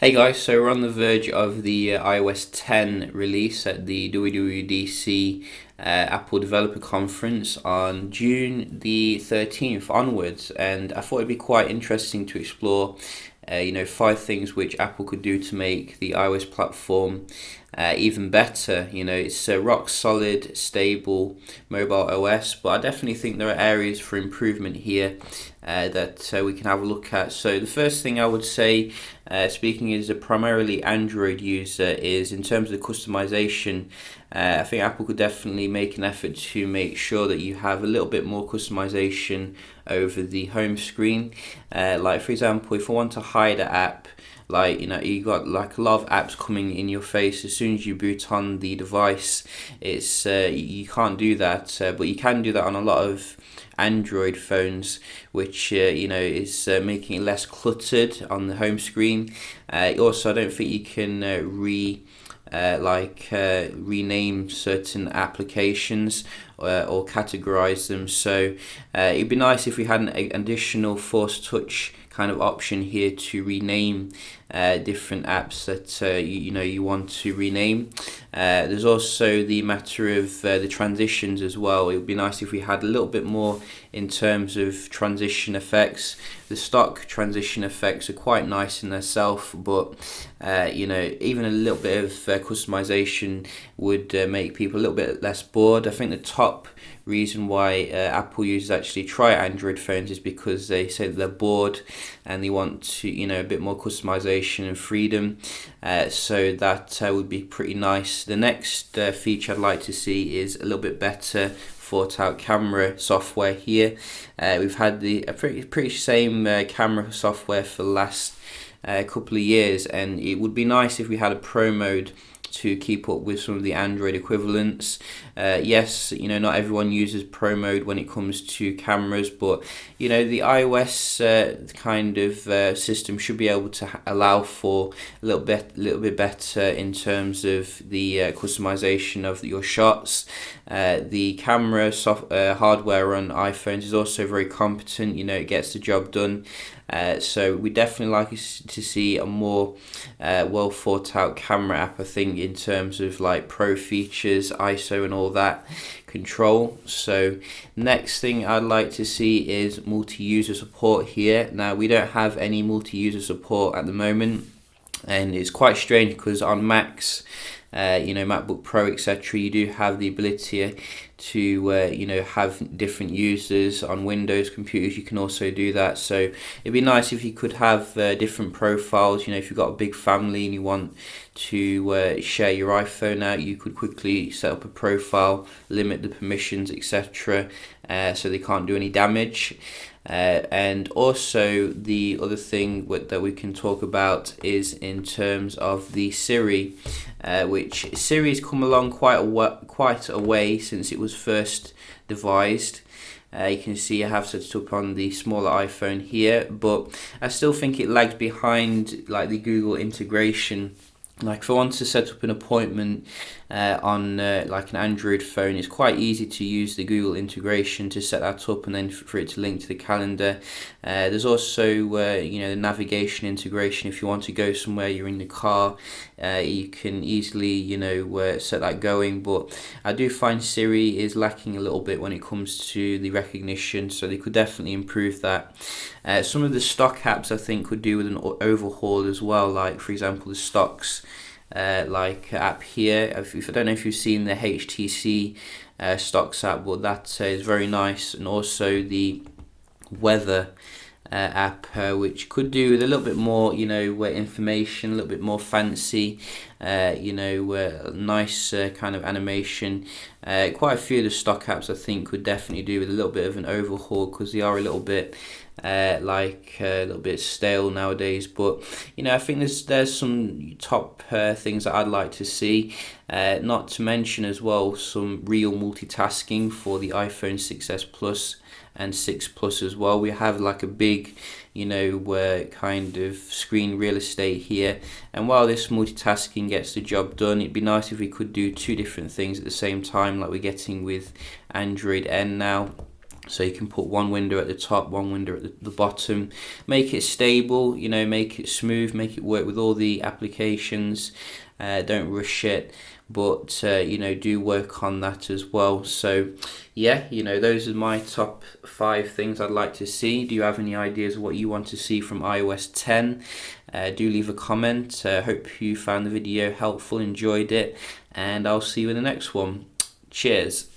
Hey guys, so we're on the verge of the iOS 10 release at the WWDC Apple Developer Conference on June the 13th onwards, and I thought it'd be quite interesting to explore 5 things which Apple could do to make the iOS platform even better. It's a rock solid, stable mobile OS, but I definitely think there are areas for improvement here that we can have a look at. So the first thing I would say, speaking as a primarily Android user, is in terms of the customization. I think Apple could definitely make an effort to make sure that you have a little bit more customization over the home screen. Like for example, if I want to hide an app, you got like a lot of apps coming in your face as soon as you boot on the device. It's you can't do that, but you can do that on a lot of Android phones, which is making it less cluttered on the home screen. Also, I don't think you can rename certain applications or categorize them. So it'd be nice if we had an additional Force Touch kind of option here to rename different apps that you want to rename. There's also the matter of the transitions as well. It would be nice if we had a little bit more in terms of transition effects. The stock transition effects are quite nice in themselves, but even a little bit of customization would make people a little bit less bored. I think the top reason why Apple users actually try Android phones is because they say that they're bored and they want to a bit more customization and freedom. So that would be pretty nice. The next feature I'd like to see is a little bit better thought out camera software here. We've had the pretty same camera software for the last couple of years, and it would be nice if we had a pro mode to keep up with some of the Android equivalents. Yes, not everyone uses Pro mode when it comes to cameras, but the iOS kind of system should be able to allow for a little bit better in terms of the customization of your shots. The camera hardware on iPhones is also very competent. It gets the job done. So we definitely like to see a more well thought out camera app, I think, in terms of like pro features, ISO and all that control. So next thing I'd like to see is multi-user support here. Now we don't have any multi-user support at the moment, and it's quite strange because on Macs, MacBook Pro, etc., you do have the ability to have different users. On Windows computers you can also do that, so it'd be nice if you could have different profiles. If you've got a big family and you want to share your iPhone out, you could quickly set up a profile, limit the permissions, etc., so they can't do any damage. And also the other thing that we can talk about is in terms of the Siri, which Siri's come along quite a way since it was first devised. You can see I have set it up on the smaller iPhone here, but I still think it lags behind like the Google integration. Like if I want to set up an appointment on like an Android phone, it's quite easy to use the Google integration to set that up and then for it to link to the calendar. There's also the navigation integration. If you want to go somewhere, you're in the car, you can easily set that going. But I do find Siri is lacking a little bit when it comes to the recognition, so they could definitely improve that. Some of the stock apps I think could do with an overhaul as well, like for example the stocks app here. I don't know if you've seen the HTC stocks app, but that is very nice, and also the weather app, which could do with a little bit more information, a little bit more fancy, nice kind of animation. Quite a few of the stock apps I think could definitely do with a little bit of an overhaul because they are a little bit a little bit stale nowadays. But I think there's some top things that I'd like to see, not to mention as well some real multitasking for the iPhone 6s Plus and 6 Plus as well. We have like a big kind of screen real estate here, and while this multitasking gets the job done, it'd be nice if we could do 2 different things at the same time like we're getting with Android N now. So you can put one window at the top, one window at the bottom. Make it stable, you know, make it smooth, make it work with all the applications. Don't rush it, but you know, do work on that as well. So yeah, you know, those are my top 5 things I'd like to see. Do you have any ideas of what you want to see from iOS 10? Do leave a comment. Hope you found the video helpful, enjoyed it, and I'll see you in the next one. Cheers.